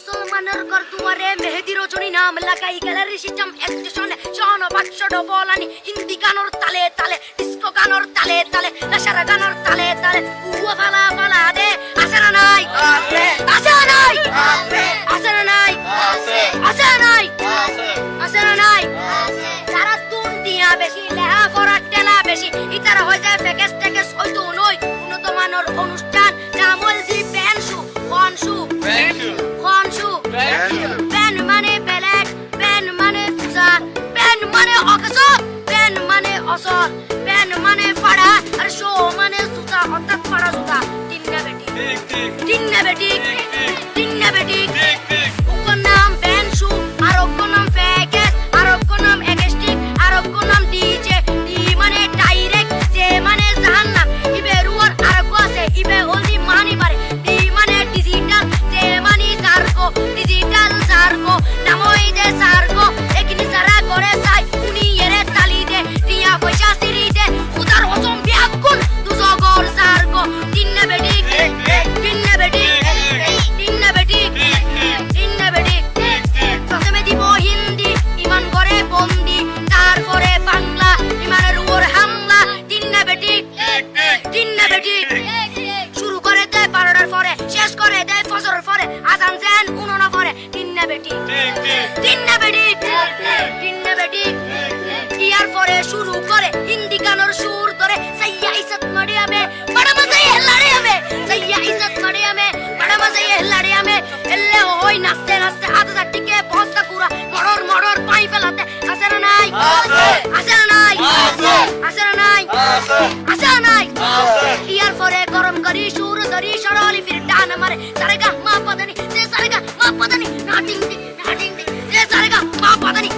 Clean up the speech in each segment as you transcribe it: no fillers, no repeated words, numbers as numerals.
মুসলমানের ঘর দুয়ারে মেহেদি রজনী নাম লাগাই গ্যালারি সিস্টেম স্টেশনে শোনো বাক্স ডবলানি হিন্দি গানোর তালে তালে ডিস্কো গানোর তালে তালে নাশারা গানোর তালে তালে উয়া ফালা ফালা দে আছে না নাই আছে আছে না নাই আছে আছে না নাই আছে আছে না নাই আছে না নাই যারা তুন দিয়া বেশি লেহা পড়া টেলা বেশি ইতারা হয়ে যায় প্যাকেজ ট্যাকেজ হয়তো নয় উন্নত মানের অনুষ্ঠান জামল জি প্যান শু কন শু কন শু প্যান মানে বেলেট প্যান মানে ফুসা প্যান মানে অকসর প্যান মানে অসর প্যান মানে ফাড়া আর শো মানে সুতা অর্থাৎ ফাড়া সুতা তিনটা বেটি তিনটা বেটি তিনটা বেটি ওর নাম প্যান শু আর ওর নাম প্যাকেজ আর ওর নাম এক্সটিক আর ওর নাম ডিজে ডি মানে ডাইরেক্ট জে মানে জাহান্নাম ইবে রুয়ার আর গো আছে ইবে ওলি মানি পারে ডি মানে ডিজিটাল জে মানে সার্কো ডিজিটাল সার্কো নামই দে সার্কো একনি সারা করে চাই উনি এরে তালি দে টিয়া পয়সা সিরি দে উদার হসম বিয়াকুন দুজগর সার্কো তিনটা বেটি তিনটা বেটি তিনটা বেটি তিনটা বেটি প্রথমে দিব হিন্দি ইমান করে বন্দি তারপরে বাংলা ইমানের উপর হামলা তিনটা বেটি তিনটা বেটি শুরু করে দেয় 12টার পরে শেষ করে দেয় ফজরের পরে আজান যেন উনোনা পরে তিনটা বেটি তিনটা বেটি তিনটা বেটি ইয়ার পরে শুরু করে হিন্দি গানের সুর ধরে সাইয়া ইজ্জত মারিয়াবে বড় মজা হেলাড়িয়াবে সাইয়া ইজ্জত মারিয়াবে বড় মজা হেলাড়িয়াবে এলে ওই নাচতে নাচতে আধা টিকে বস্তা কুরা মরর মরর পাই ফেলাতে আছে না নাই আছে না নাই আছে না নাই আছে না নাই ইয়ার পরে গরম করি সুর ধরি সরলি ফির ডান মারে সারেগা মা পদানি সে সারেগা মা পদানি নাটিং টিং রে সারেগা মা পদানি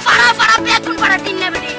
ফাড়া ফাড়া বেগুন ফাড়া তিনটা বেটি